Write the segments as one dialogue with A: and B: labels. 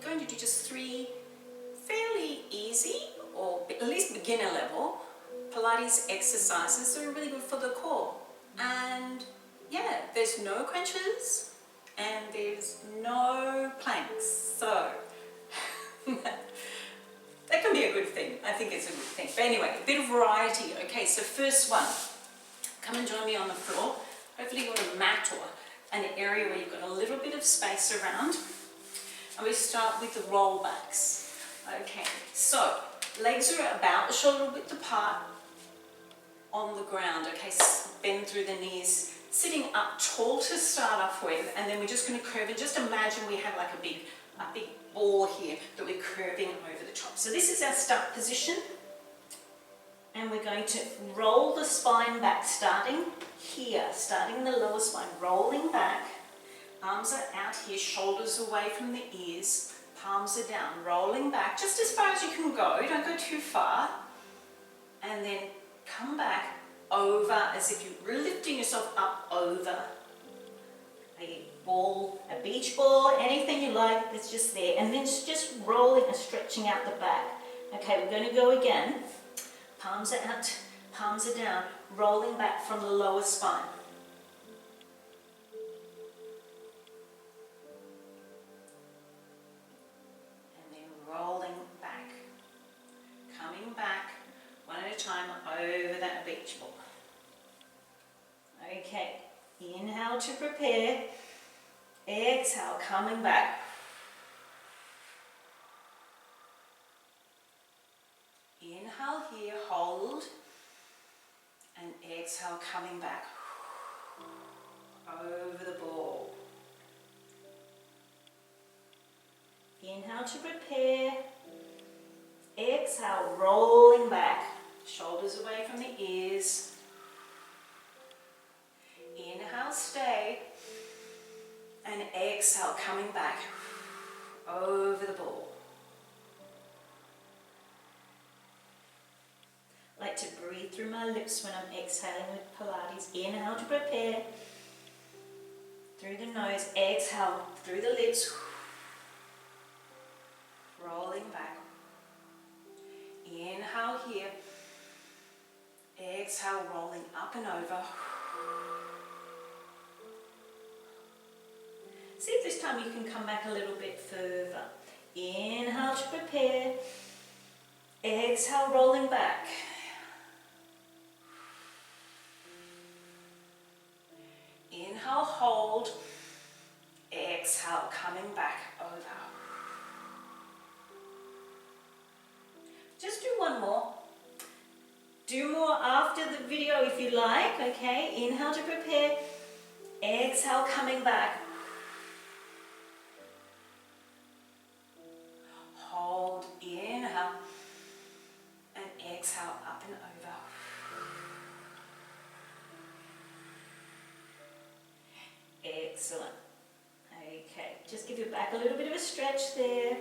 A: going to do just 3 fairly easy, or at least beginner level, Pilates exercises that are really good for the core. And yeah, there's no crunches and there's no planks, so that can be a good thing. I think it's a good thing. But anyway, a bit of variety. Okay, so first one, come and join me on the floor. Hopefully you've got a mat or an area where you've got a little bit of space around. And we start with the roll backs. Okay, so legs are about shoulder width apart on the ground. Okay, bend through the knees, sitting up tall to start off with, and then we're just going to curve. And just imagine we have like a big ball here that we're curving over the top. So this is our start position, and we're going to roll the spine back, starting here, starting in the lower spine, rolling back. Arms are out here, shoulders away from the ears, palms are down, rolling back just as far as you can go, don't go too far, and then come back over as if you're lifting yourself up over a ball, a beach ball, anything you like that's just there, and then just rolling and stretching out the back. Okay, we're going to go again. Palms are out, palms are down, rolling back from the lower spine. Rolling back, coming back one at a time over that beach ball. Okay, inhale to prepare, exhale, coming back. Inhale here, hold, and exhale, coming back over the ball. Inhale to prepare, exhale, rolling back, shoulders away from the ears. Inhale, stay, and exhale, coming back over the ball. I like to breathe through my lips when I'm exhaling with Pilates. Inhale to prepare, through the nose, exhale through the lips. Rolling back. Inhale here. Exhale, rolling up and over. See if this time you can come back a little bit further. Inhale to prepare. Exhale, rolling back. Inhale, hold. Exhale, coming back over. Just do one more. Do more after the video if you like, okay? Inhale to prepare. Exhale, coming back. Hold, inhale, and exhale, up and over. Excellent. Okay, just give your back a little bit of a stretch there.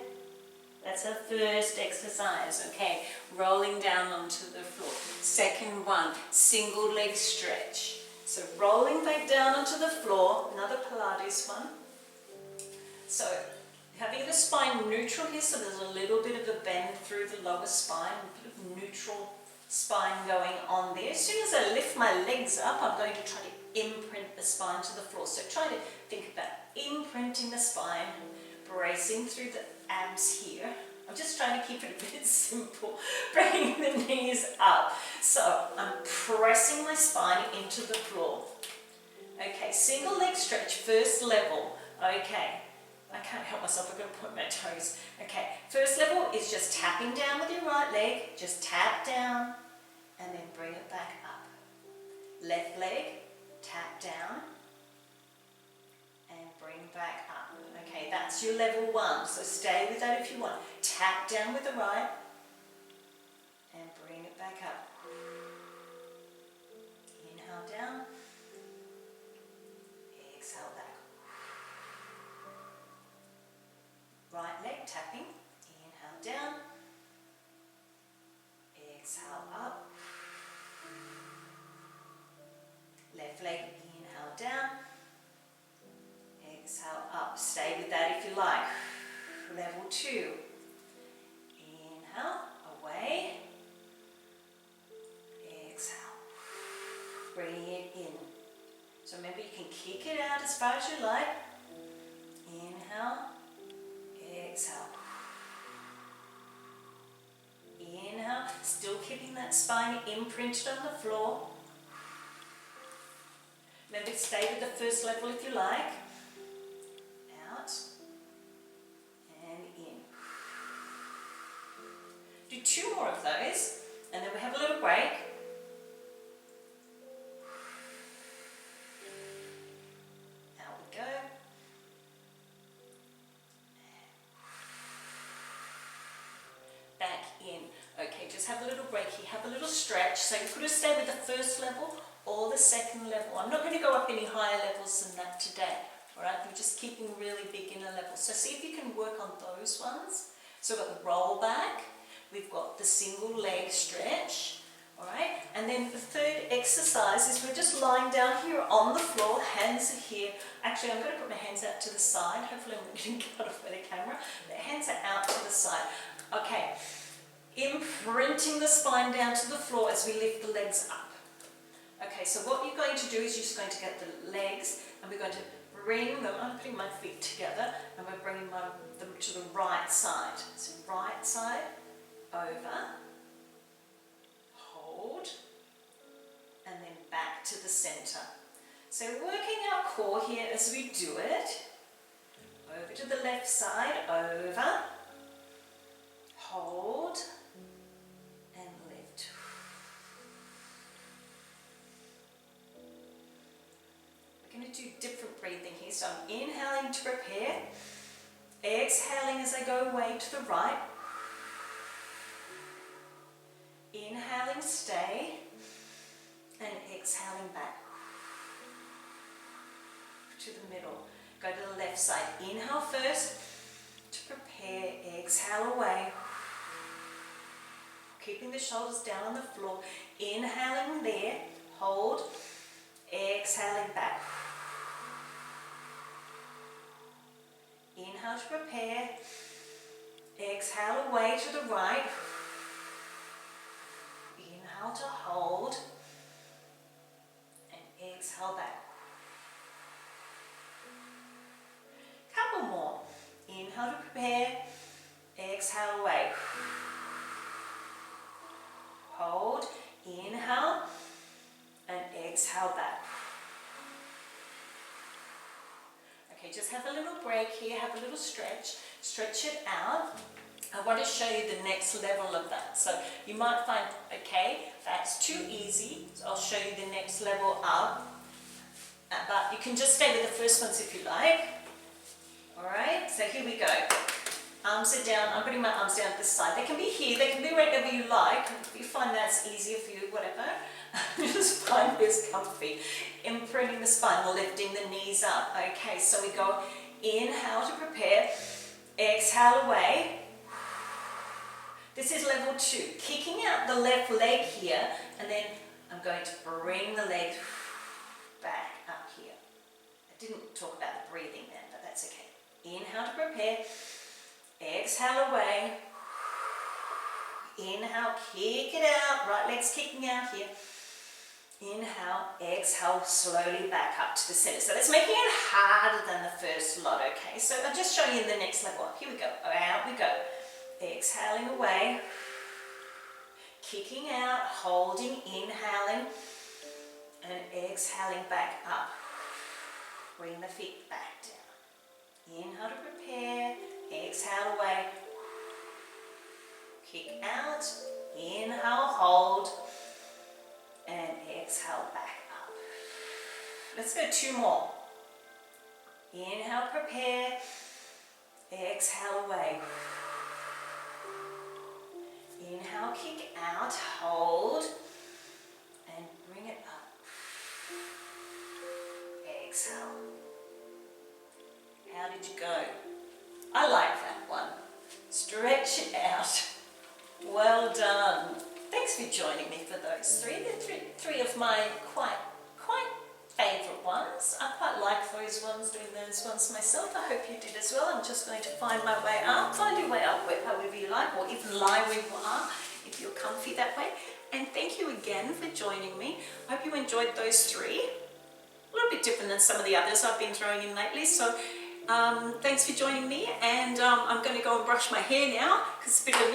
A: That's our first exercise, okay? Rolling down onto the floor. Second one, single leg stretch. So rolling back down onto the floor, another Pilates one. So having the spine neutral here, so there's a little bit of a bend through the lower spine, a bit of neutral spine going on there. As soon as I lift my legs up, I'm going to try to imprint the spine to the floor. So try to think about imprinting the spine, bracing through the abs here. I'm just trying to keep it a bit simple, bringing the knees up. So I'm pressing my spine into the floor. Okay, single leg stretch, first level. Okay, I can't help myself, I'm going to point my toes. Okay, first level is just tapping down with your right leg. Just tap down and then bring it back up. Left leg, tap down and bring back up. Okay, that's your level one, so stay with that if you want. Tap down with the right and bring it back up. Inhale down, exhale back. Right leg tapping, inhale down, exhale up. Left leg, inhale down, exhale up. Stay with that if you like. Level 2. bringing it in. So remember, you can kick it out as far as you like. Inhale, exhale. Inhale, still keeping that spine imprinted on the floor. Remember to stay with the first level if you like. Out and in. Do 2 more of those, and then we have a little break. Out we go. Back in. Okay, just have a little break here, have a little stretch. So you could have stayed with the first level or the second level. I'm not going to go up any higher levels than that today. Alright, we're just keeping really beginner levels. So see if you can work on those ones. So we've got the roll back, we've got the single leg stretch. Alright, and then the third exercise is we're just lying down here on the floor, hands are here. Actually, I'm going to put my hands out to the side. Hopefully I'm not getting cut off by the camera. The hands are out to the side. Okay, imprinting the spine down to the floor as we lift the legs up. Okay, so what you're going to do is you're just going to get the legs and we're going to bring them, I'm putting my feet together and we're bringing them to the right side. So right side, over, hold, and then back to the center. So working our core here as we do it. Over to the left side, over, hold, and lift. We're going to do different breathing here. So I'm inhaling to prepare, exhaling as I go away to the right. Inhaling, stay, and exhaling back to the middle. Go to the left side. Inhale first to prepare, exhale away. Keeping the shoulders down on the floor. Inhaling there, hold, exhaling back. Inhale to prepare, exhale away to the right. Inhale to hold, and exhale back. Couple more. Inhale to prepare, exhale away. Hold, inhale, and exhale back. Okay, just have a little break here, have a little stretch, stretch it out. I want to show you the next level of that. So you might find, okay, that's too easy, so I'll show you the next level up. But you can just stay with the first ones if you like. Alright, so here we go. Arms are down, I'm putting my arms down at this side. They can be here, they can be wherever you like. If you find that's easier for you, whatever. Just find this comfy. Imprinting the spine, lifting the knees up. Okay, so we go inhale to prepare, exhale away. This is level 2. Kicking out the left leg here, and then I'm going to bring the leg back up here. I didn't talk about the breathing then, but that's okay. Inhale to prepare, exhale away. Inhale, kick it out. Right leg's kicking out here. Inhale, exhale, slowly back up to the center. So that's making it harder than the first lot, okay? So I'll just show you in the next level. Here we go. Out we go. Exhaling away. Kicking out, holding, inhaling, and exhaling back up. Bring the feet back down. Inhale to prepare, exhale away. Kick out, inhale, hold, and exhale back up. Let's go 2 more. Inhale, prepare, exhale away. Inhale, kick out, hold, and bring it up. Exhale. How did you go? I like that one. Stretch it out. Well done. Thanks for joining me for those 3. They're three of my quite favourite ones. I quite like those ones, doing those ones myself. I hope you did as well. I'm just going to find my way up. Find your way up however you like, or even lie where you are if you're comfy that way. And thank you again for joining me. I hope you enjoyed those three. A little bit different than some of the others I've been throwing in lately. So thanks for joining me, and I'm going to go and brush my hair now because it's a bit of a